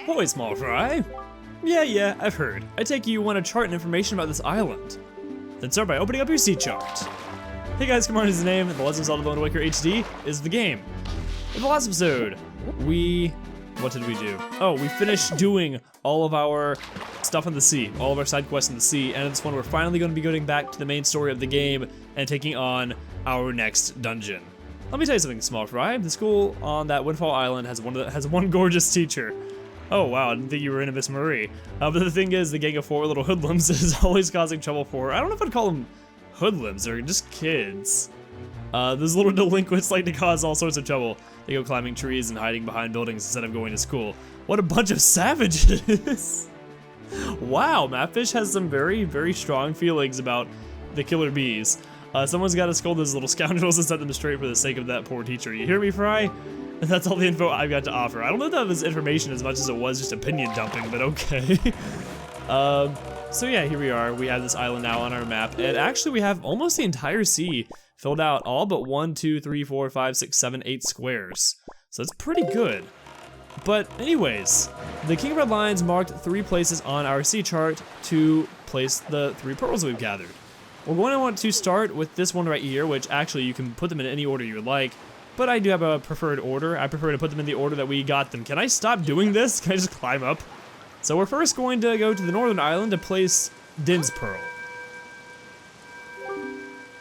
Hoy, small fry. Yeah, I've heard. I take it you want a chart and information about this island. Then start by opening up your sea chart. Hey guys, Kamar is the name, and The Legend of Zelda: Wind Waker HD is the game. In the last episode, what did we do? Oh, we finished doing all of our stuff on the sea, all of our side quests in the sea, and in this one we're finally going to be going back to the main story of the game and taking on our next dungeon. Let me tell you something, small fry. The school on that Windfall Island has one gorgeous teacher. Oh wow, I didn't think you were into Miss Marie. But the thing is, the gang of 4 little hoodlums is always causing trouble for her. I don't know if I'd call them hoodlums, they're just kids. Those little delinquents like to cause all sorts of trouble. They go climbing trees and hiding behind buildings instead of going to school. What a bunch of savages! Wow, Mapfish has some very, very strong feelings about the killer bees. Someone's got to scold those little scoundrels and set them straight for the sake of that poor teacher. You hear me, Fry? And that's all the info I've got to offer. I don't know if that was information as much as it was just opinion dumping, but okay. So yeah, here we are. We have this island now on our map, and actually we have almost the entire sea filled out, all but 1, 2, 3, 4, 5, 6, 7, 8 squares. So it's pretty good. But anyways, the King Red Lines marked 3 places on our sea chart to place the 3 pearls we've gathered. We're going to want to start with this one right here, which actually you can put them in any order you would like, but I do have a preferred order. I prefer to put them in the order that we got them. Can I stop doing this? Can I just climb up? So we're first going to go to the northern island to place Din's Pearl.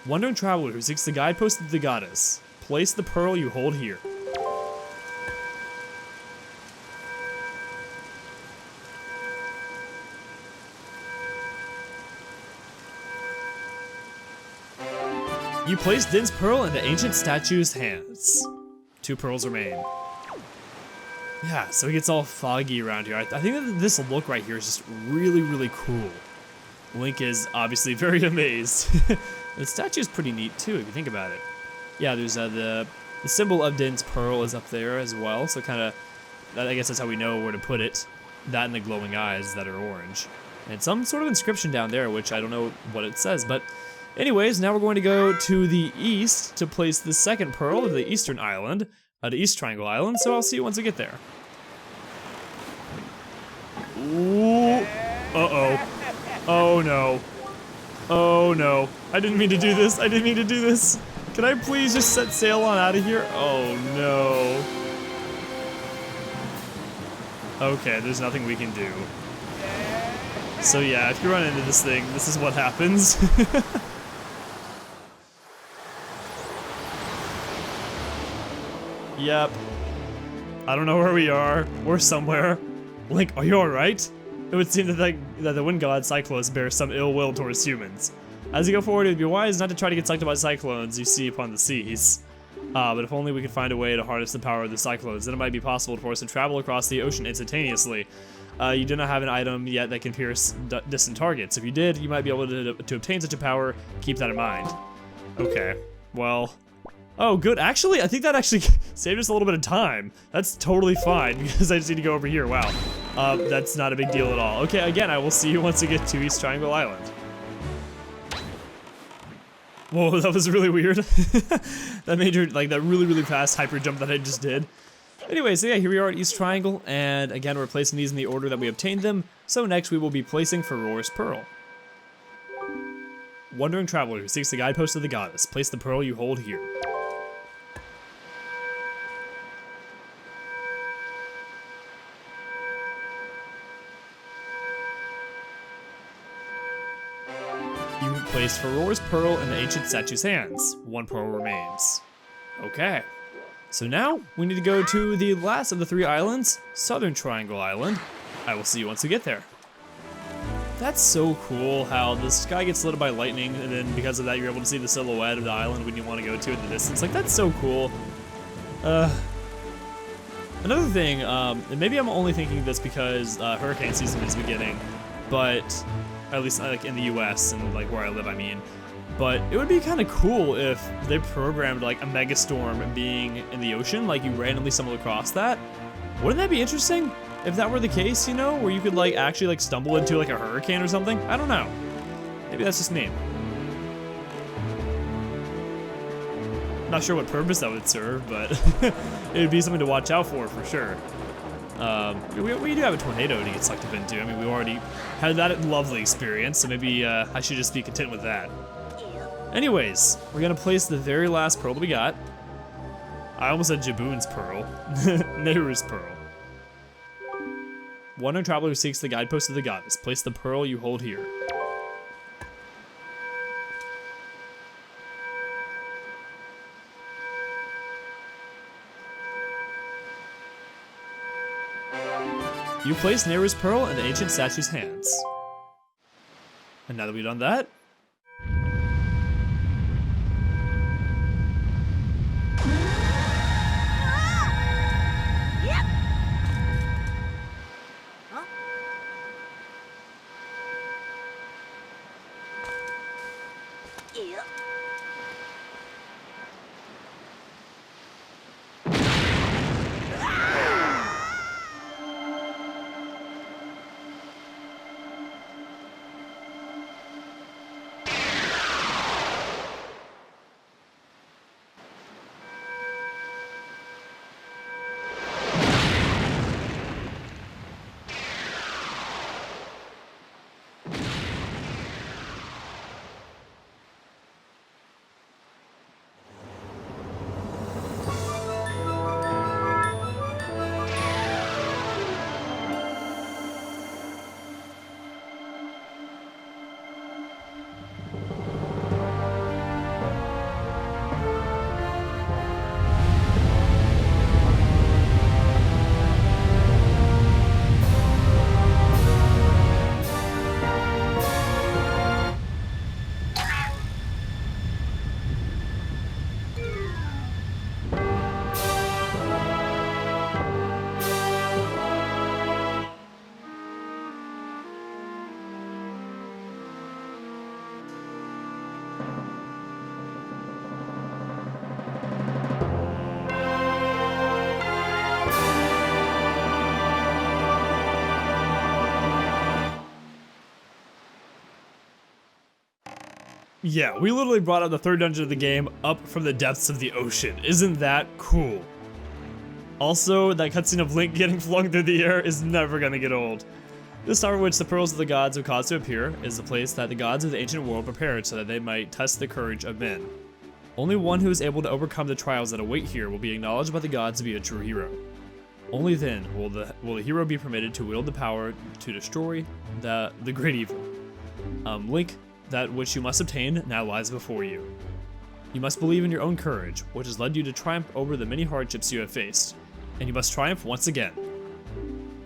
Wandering traveler who seeks the guidepost of the goddess. Place the pearl you hold here. You place Din's Pearl in the ancient statue's hands. 2 pearls remain. Yeah, so it gets all foggy around here. I think that this look right here is just really, really cool. Link is obviously very amazed. The statue is pretty neat too, if you think about it. Yeah, there's the symbol of Din's Pearl is up there as well, so kind of, I guess that's how we know where to put it. That and the glowing eyes that are orange. And some sort of inscription down there, which I don't know what it says, but anyways, now we're going to go to the east to place the second pearl of the eastern island, the East Triangle Island, so I'll see you once we get there. Ooh, uh-oh. Oh no. Oh no. I didn't mean to do this. I didn't mean to do this. Can I please just set sail on out of here? Oh no. Okay, there's nothing we can do. So yeah, if you run into this thing, this is what happens. Yep. I don't know where we are. We're somewhere. Link, are you alright? It would seem that the wind god Cyclos bears some ill will towards humans. As you go forward, it would be wise not to try to get sucked up by cyclones you see upon the seas. But if only we could find a way to harness the power of the cyclones, then it might be possible for us to travel across the ocean instantaneously. You do not have an item yet that can pierce distant targets. If you did, you might be able to obtain such a power. Keep that in mind. Okay, well... Oh, good. Actually, I think that actually saved us a little bit of time. That's totally fine, because I just need to go over here. Wow. That's not a big deal at all. Okay, again, I will see you once we get to East Triangle Island. Whoa, that was really weird. That made your, like, that really, really fast hyper jump that I just did. Anyway, so yeah, here we are at East Triangle, and again, we're placing these in the order that we obtained them. So next, we will be placing Farore's Pearl. Wandering traveler who seeks the guidepost of the goddess. Place the pearl you hold here. You placed Farore's Pearl in the ancient statue's hands. 1 pearl remains. Okay. So now, we need to go to the last of the 3 islands, Southern Triangle Island. I will see you once we get there. That's so cool how the sky gets lit up by lightning, and then because of that you're able to see the silhouette of the island when you want to go to at the distance. Like, that's so cool. Another thing, and maybe I'm only thinking this because hurricane season is beginning, but at least like in the US and like where I live, I mean. But it would be kind of cool if they programmed like a megastorm being in the ocean, like you randomly stumble across that. Wouldn't that be interesting? If that were the case, you know, where you could like actually like stumble into like a hurricane or something? I don't know. Maybe that's just me. Not sure what purpose that would serve, but it would be something to watch out for sure. We do have a tornado to get sucked up into. I mean, we already had that lovely experience, so maybe I should just be content with that. Anyways, we're gonna place the very last pearl that we got. I almost said Jaboon's pearl. Nehru's pearl. Wandering traveler who seeks the guidepost of the goddess. Place the pearl you hold here. You place Nehru's pearl in the ancient statue's hands. And now that we've done that, yeah, we literally brought up the third dungeon of the game up from the depths of the ocean. Isn't that cool? Also, that cutscene of Link getting flung through the air is never gonna get old. This tower which the pearls of the gods have caused to appear is the place that the gods of the ancient world prepared so that they might test the courage of men. Only one who is able to overcome the trials that await here will be acknowledged by the gods to be a true hero. Only then will the hero be permitted to wield the power to destroy the great evil. Link, that which you must obtain now lies before you. You must believe in your own courage, which has led you to triumph over the many hardships you have faced, and you must triumph once again.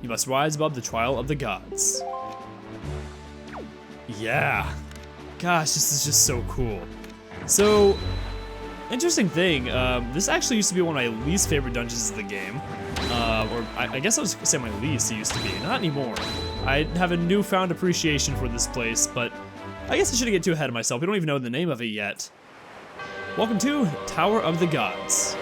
You must rise above the trial of the gods. Yeah. Gosh, this is just so cool. So, interesting thing, this actually used to be one of my least favorite dungeons of the game. Or I guess I was gonna say my least it used to be, not anymore. I have a newfound appreciation for this place, but I guess I shouldn't get too ahead of myself. We don't even know the name of it yet. Welcome to Tower of the Gods.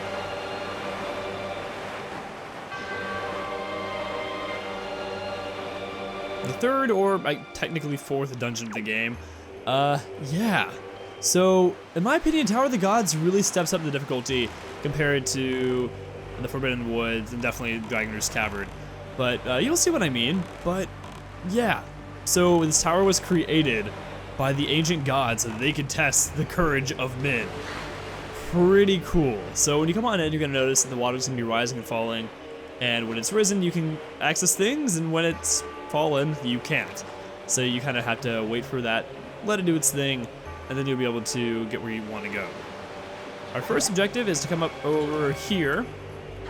The third, or technically fourth dungeon of the game. Yeah. So, in my opinion, Tower of the Gods really steps up the difficulty compared to the Forbidden Woods and definitely Dragon Roost Cavern. But you'll see what I mean. But yeah. So this tower was created by the ancient gods so that they could test the courage of men. Pretty cool. So when you come on in, you're gonna notice that the water's gonna be rising and falling, and when it's risen, you can access things, and when it's fallen, you can't. So you kind of have to wait for that, let it do its thing, and then you'll be able to get where you want to go. Our first objective is to come up over here.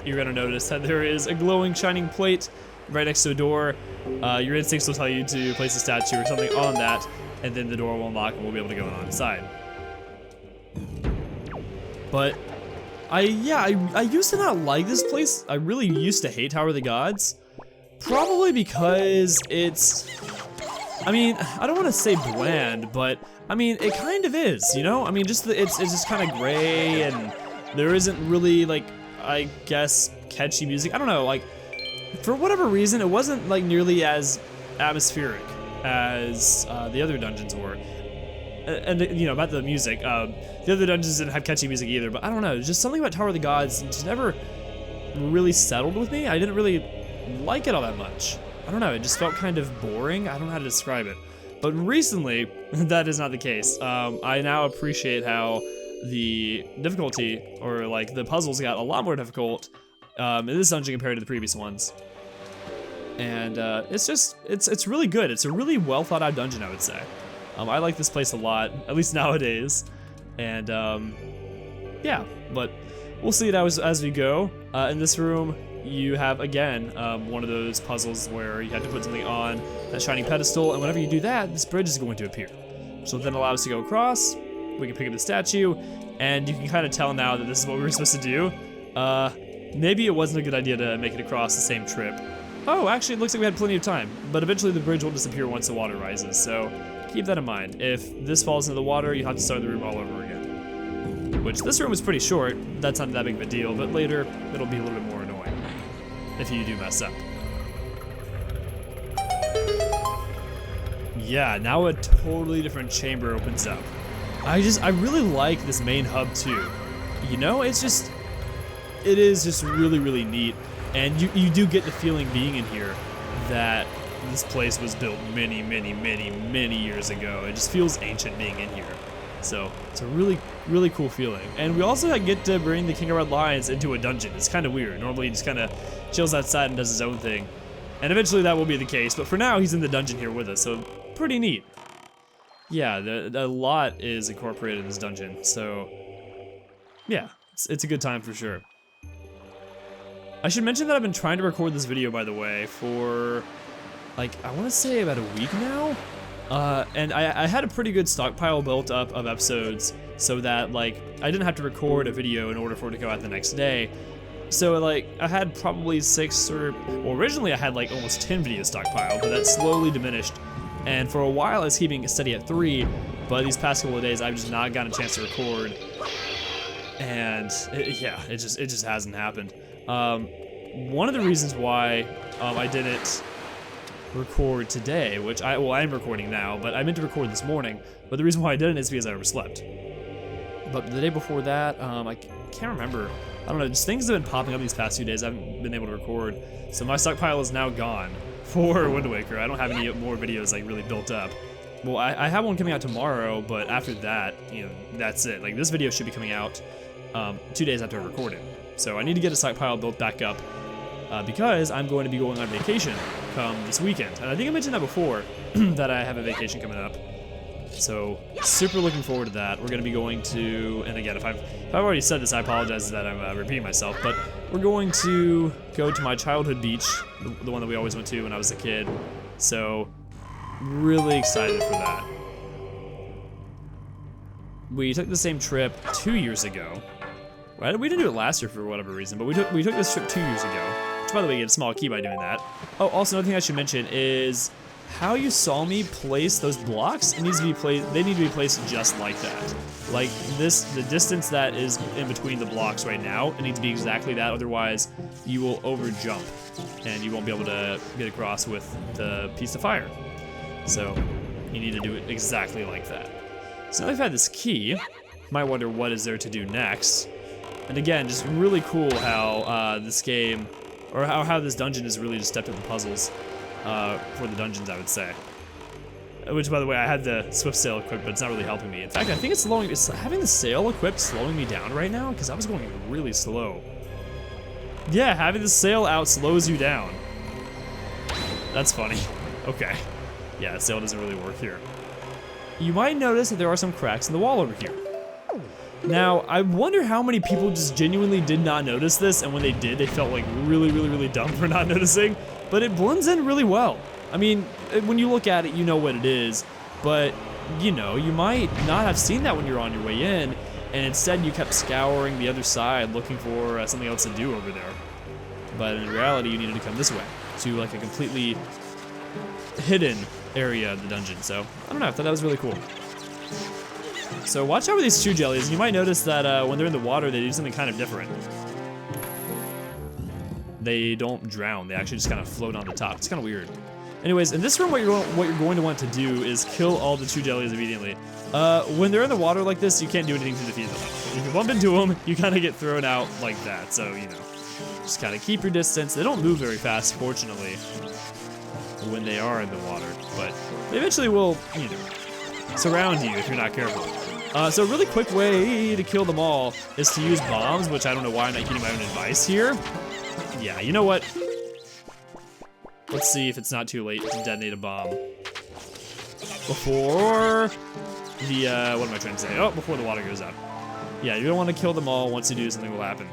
You're gonna notice that there is a glowing, shining plate right next to a door. Your instincts will tell you to place a statue or something on that, and then the door will unlock and we'll be able to go on inside. But I used to not like this place. I really used to hate Tower of the Gods. Probably because it's, I mean, I don't want to say bland, but I mean, it kind of is, you know? I mean, just it's just kind of gray, and there isn't really, like, I guess, catchy music. I don't know, like, for whatever reason, it wasn't like nearly as atmospheric as the other dungeons were. And you know, about the music, the other dungeons didn't have catchy music either, but I don't know, just something about Tower of the Gods just never really settled with me. I didn't really like it all that much. I don't know, it just felt kind of boring. I don't know how to describe it. But recently, that is not the case. I now appreciate how the difficulty, or like the puzzles, got a lot more difficult in this dungeon compared to the previous ones. And it's really good. It's a really well thought out dungeon, I would say. I like this place a lot, at least nowadays. And yeah, but we'll see it as we go. In this room, you have, again, one of those puzzles where you have to put something on that shining pedestal, and whenever you do that, this bridge is going to appear. So then allow us to go across, we can pick up the statue, and you can kind of tell now that this is what we were supposed to do. Maybe it wasn't a good idea to make it across the same trip. Oh, actually, it looks like we had plenty of time, but eventually the bridge will disappear once the water rises, so keep that in mind. If this falls into the water, you have to start the room all over again. Which, this room is pretty short, that's not that big of a deal, but later, it'll be a little bit more annoying if you do mess up. Yeah, now a totally different chamber opens up. I really like this main hub too. You know, it is just really, really neat. And you do get the feeling being in here that this place was built many, many, many, many years ago. It just feels ancient being in here. So it's a really, really cool feeling. And we also get to bring the King of Red Lions into a dungeon. It's kind of weird. Normally he just kind of chills outside and does his own thing. And eventually that will be the case, but for now he's in the dungeon here with us, so pretty neat. Yeah, a lot is incorporated in this dungeon, so yeah, it's a good time for sure. I should mention that I've been trying to record this video, by the way, for like, I want to say about a week now. And I had a pretty good stockpile built up of episodes so that like I didn't have to record a video in order for it to go out the next day. So like I had probably originally I had like almost 10 videos stockpiled, but that slowly diminished. And for a while I was keeping it steady at 3, but these past couple of days I've just not gotten a chance to record. And it just hasn't happened. One of the reasons why I didn't record today, which I am recording now, but I meant to record this morning, but the reason why I didn't is because I overslept. But the day before that, I can't remember. I don't know, just things have been popping up these past few days. I haven't been able to record, so my stockpile is now gone for Wind Waker. I don't have any more videos like really built up. Well, I have one coming out tomorrow, but after that, you know, that's it. Like this video should be coming out 2 days after I record it. So I need to get a stockpile built back up because I'm going to be going on vacation come this weekend. And I think I mentioned that before, that I have a vacation coming up. So super looking forward to that. We're going to be going to, and again, if I've already said this, I apologize that I'm repeating myself, but we're going to go to my childhood beach, the one that we always went to when I was a kid. So really excited for that. We took the same trip 2 years ago. Right? We didn't do it last year for whatever reason, but we took this trip 2 years ago. Which, by the way, you get a small key by doing that. Oh, also another thing I should mention is how you saw me place those blocks. It needs to be placed. They need to be placed just like that. Like this, the distance that is in between the blocks right now, it needs to be exactly that. Otherwise, you will over jump, and you won't be able to get across with the piece of fire. So you need to do it exactly like that. So now I've had this key. You might wonder what is there to do next. And again, just really cool how this game, or how this dungeon has really just stepped up the puzzles for the dungeons, I would say. Which, by the way, I had the swift sail equipped, but it's not really helping me. In fact, I think it's having the sail equipped slowing me down right now, because I was going really slow. Yeah, having the sail out slows you down. That's funny. Okay. Yeah, sail doesn't really work here. You might notice that there are some cracks in the wall over here. Now, I wonder how many people just genuinely did not notice this, and when they did, they felt like really, really, really dumb for not noticing, but it blends in really well. I mean, when you look at it, you know what it is, but, you know, you might not have seen that when you're on your way in, and instead you kept scouring the other side looking for something else to do over there. But in reality, you needed to come this way, to like a completely hidden area of the dungeon, so I don't know, I thought that was really cool. So watch out with these chew jellies. You might notice that when they're in the water, they do something kind of different. They don't drown. They actually just kind of float on the top. It's kind of weird. Anyways, in this room, what you're going to want to do is kill all the chew jellies immediately. When they're in the water like this, you can't do anything to defeat them. If you bump into them, you kind of get thrown out like that. So, you know, Just kind of keep your distance. They don't move very fast, fortunately, when they are in the water, but they eventually will, you know, surround you if you're not careful. So a really quick way to kill them all is to use bombs, which I don't know why I'm not heeding my own advice here. Yeah, you know what? Let's see if it's not too late to detonate a bomb. Before the, what am I trying to say? Oh, before the water goes up. Yeah, you don't want to kill them all. Once you do, something will happen.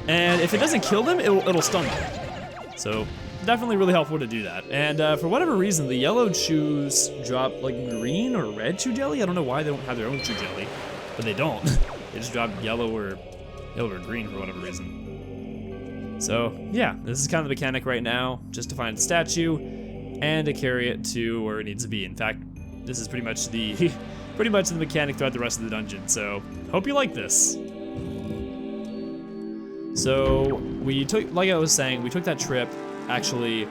And if it doesn't kill them, it'll stun them. So definitely really helpful to do that. And for whatever reason, the yellow chews drop like green or red chew jelly. I don't know why they don't have their own chew jelly, but they don't. They just drop yellow or green for whatever reason. So yeah, this is kind of the mechanic right now, just to find the statue and to carry it to where it needs to be. In fact, this is pretty much the mechanic throughout the rest of the dungeon. So hope you like this. So we took, like I was saying, we took that trip actually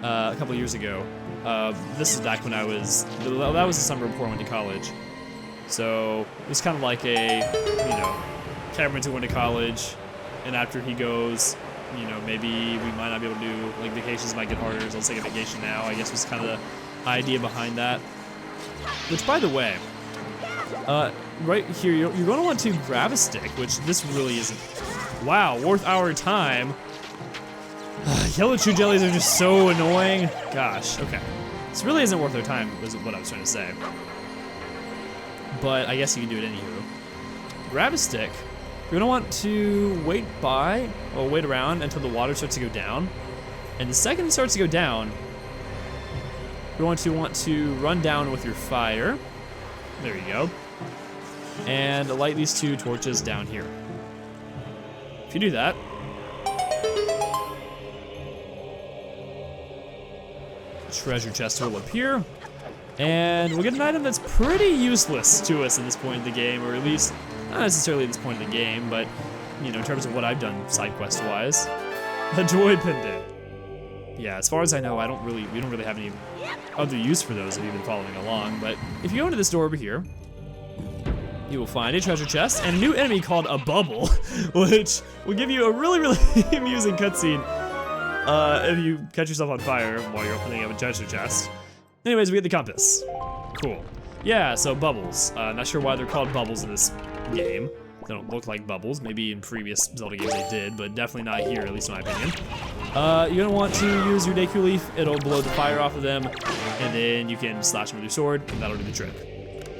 a couple years ago. This is back when that was the summer before I went to college. So it was kind of like a, you know, Cameron went to college, and after he goes, you know, maybe we might not be able to do, like, vacations might get harder, so let's take a vacation now, I guess was kind of the idea behind that. Which, by the way, right here, you're going to want to grab a stick, which this really isn't, wow, worth our time. Yellow chew jellies are just so annoying. Gosh, okay. This really isn't worth our time, was what I was trying to say. But I guess you can do it anywho. Grab a stick. You're gonna want to wait around until the water starts to go down. And the second it starts to go down, you want to run down with your fire. There you go. And light these two torches down here. If you do that, treasure chest will appear, and we'll get an item that's pretty useless to us at this point in the game, or at least not necessarily at this point in the game, but you know, in terms of what I've done side quest wise. A droid pendant. Yeah, as far as I know, we don't really have any other use for those if you've been following along. But if you go into this door over here, you will find a treasure chest and a new enemy called a bubble, which will give you a really amusing cutscene if you catch yourself on fire while you're opening up a treasure chest. Anyways, we get the compass. Cool. Yeah, so bubbles. Not sure why they're called bubbles in this game. They don't look like bubbles. Maybe in previous Zelda games they did, but definitely not here, at least in my opinion. You're gonna want to use your Deku Leaf. It'll blow the fire off of them, and then you can slash them with your sword, and that'll do the trick.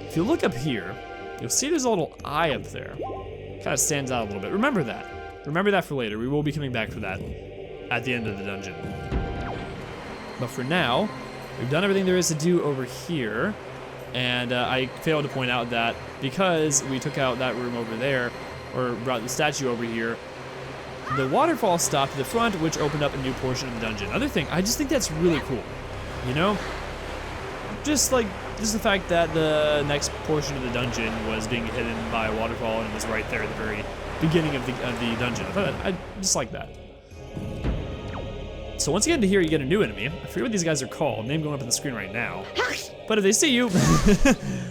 If you look up here, you'll see there's a little eye up there. Kind of stands out a little bit. Remember that. Remember that for later. We will be coming back for that at the end of the dungeon. But for now, we've done everything there is to do over here. And I failed to point out that because we took out that room over there, or brought the statue over here, the waterfall stopped at the front, which opened up a new portion of the dungeon. Another thing, I just think that's really cool. You know? Just the fact that the next portion of the dungeon was being hidden by a waterfall and it was right there at the very beginning of the dungeon. I just like that. So once you get into here, you get a new enemy. I forget what these guys are called. Name going up on the screen right now. But if they see you,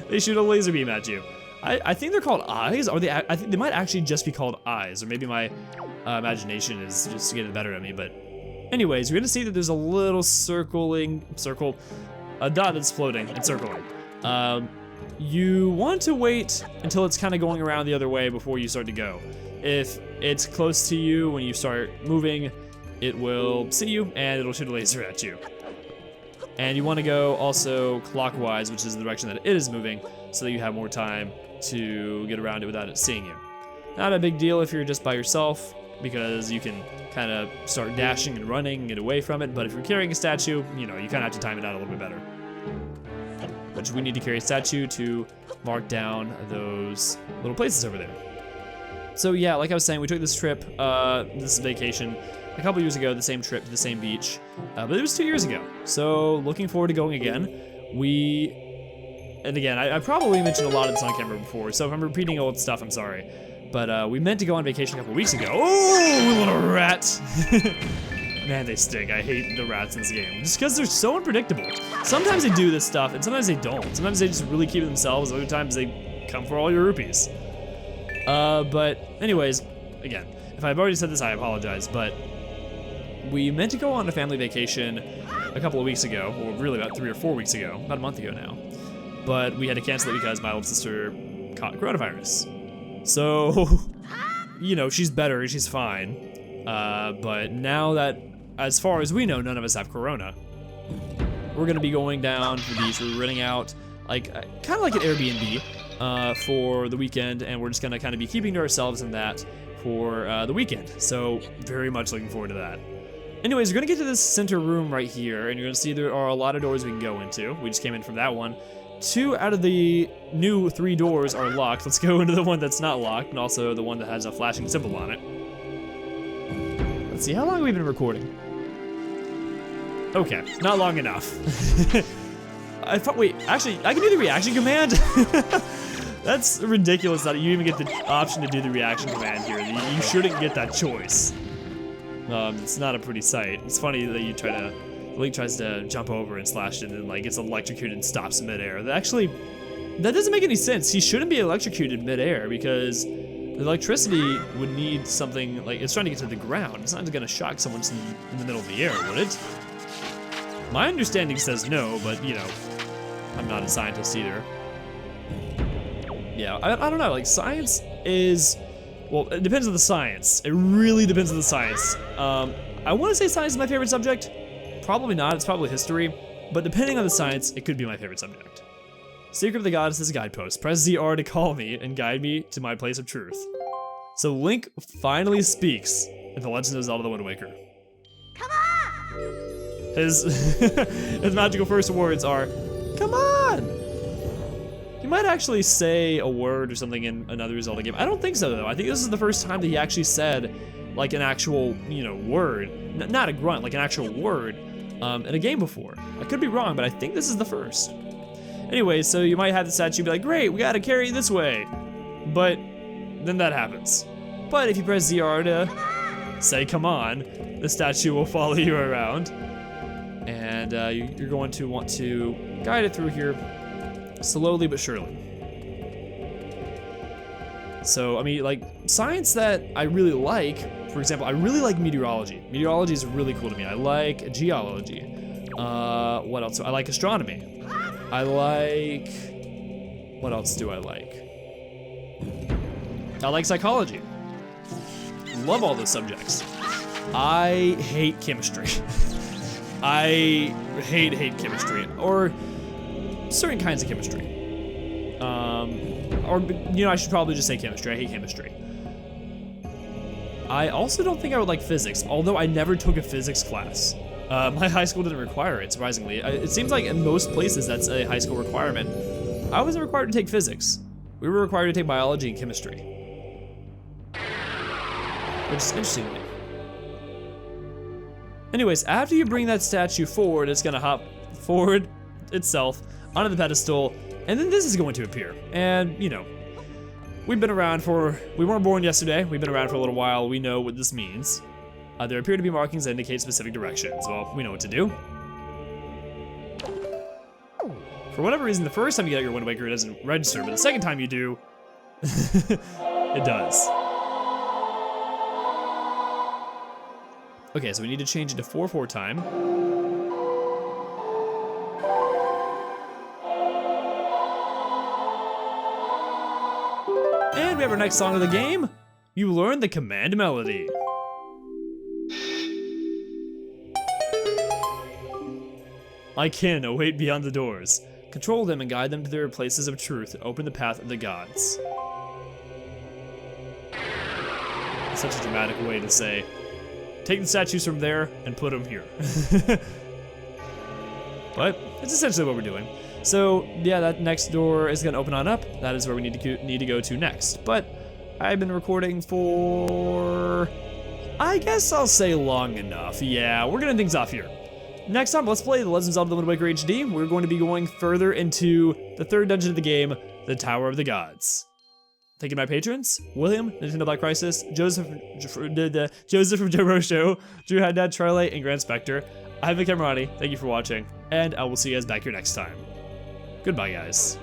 they shoot a laser beam at you. I think they're called eyes, or I think they might actually just be called eyes, or maybe my imagination is just getting the better of me. But anyways, you're gonna see that there's a little a dot that's floating and circling. You want to wait until it's kind of going around the other way before you start to go. If it's close to you when you start moving, it will see you and it'll shoot a laser at you. And you want to go also clockwise, which is the direction that it is moving, so that you have more time to get around it without it seeing you. Not a big deal if you're just by yourself, because you can kind of start dashing and running and get away from it, but if you're carrying a statue, you know, you kind of have to time it out a little bit better. Which we need to carry a statue to mark down those little places over there. So yeah, like I was saying, we took this trip, this vacation, a couple years ago, the same trip to the same beach, but it was 2 years ago. So looking forward to going again. And again, I probably mentioned a lot of this on camera before, so if I'm repeating old stuff, I'm sorry. But we meant to go on vacation a couple weeks ago. Oh, little rat. Man, they stink. I hate the rats in this game, just because they're so unpredictable. Sometimes they do this stuff, and sometimes they don't. Sometimes they just really keep it themselves, other times they come for all your rupees. But anyways, again, if I've already said this, I apologize, but we meant to go on a family vacation a couple of weeks ago, or really about 3 or 4 weeks ago, about a month ago now. But we had to cancel it because my older sister caught coronavirus. So, you know, she's better, she's fine. But now that, as far as we know, none of us have corona, we're gonna be going down to the beach. We're renting out, like, kind of like an Airbnb for the weekend, and we're just gonna kind of be keeping to ourselves in that for the weekend. So, very much looking forward to that. Anyways, we're gonna get to this center room right here, and you're gonna see there are a lot of doors we can go into. We just came in from that one. 2 out of the new 3 doors are locked. Let's go into the one that's not locked, and also the one that has a flashing symbol on it. Let's see, how long have we been recording? Okay, not long enough. I thought, wait, actually, I can do the reaction command? That's ridiculous that you even get the option to do the reaction command here. You shouldn't get that choice. It's not a pretty sight. It's funny that you try to, Link tries to jump over and slash it and like gets electrocuted and stops midair. That doesn't make any sense. He shouldn't be electrocuted midair because the electricity would need something, like it's trying to get to the ground. It's not gonna shock someone in the middle of the air, would it? My understanding says no, but you know, I'm not a scientist either. Yeah, I don't know, like science is, well, it depends on the science. It really depends on the science. I want to say science is my favorite subject. Probably not, it's probably history. But depending on the science, it could be my favorite subject. Secret of the Goddess's guidepost. Press ZR to call me and guide me to my place of truth. So Link finally speaks in The Legend of Zelda: The Wind Waker. Come on! His magical first words are, "Come on!" He might actually say a word or something in another Zelda game. I don't think so though. I think this is the first time that he actually said like an actual, you know, word. Not a grunt, like an actual word in a game before. I could be wrong, but I think this is the first. Anyway, so you might have the statue be like, great, we gotta carry it this way. But then that happens. But if you press ZR to say come on, the statue will follow you around. And you're going to want to guide it through here slowly but surely. So, I mean, like, science that I really like, for example, I really like meteorology. Meteorology is really cool to me. I like geology. What else? I like astronomy. I like, what else do I like? I like psychology. Love all those subjects. I hate chemistry. I hate chemistry, or certain kinds of chemistry. Or, you know, I should probably just say chemistry. I hate chemistry. I also don't think I would like physics, although I never took a physics class. My high school didn't require it, surprisingly. It seems like in most places that's a high school requirement. I wasn't required to take physics. We were required to take biology and chemistry. Which is interesting to me. Anyways, after you bring that statue forward, it's gonna hop forward itself onto the pedestal, and then this is going to appear. And, you know, we weren't born yesterday, we've been around for a little while, we know what this means. There appear to be markings that indicate specific directions. Well, we know what to do. For whatever reason, the first time you get out your Wind Waker, it doesn't register, but the second time you do, it does. Okay, so we need to change it to 4/4 time. And we have our next song of the game. You learn the command melody. I can await beyond the doors. Control them and guide them to their places of truth. Open the path of the gods. Such a dramatic way to say, take the statues from there and put them here. But it's essentially what we're doing. So yeah, that next door is gonna open on up. That is where we need to go to next. But I've been recording for, I guess I'll say long enough. Yeah, we're getting things off here. Next time, let's play The Legend of Zelda: The Wind Waker HD. We're going to be going further into the third dungeon of the game, the Tower of the Gods. Thank you to my patrons: William, Nintendo Black Crisis, Joseph from Joe Rocho, Drew Haddad, Charlie, and Grand Spectre. I'm Vic Emirati. Thank you for watching, and I will see you guys back here next time. Goodbye, guys.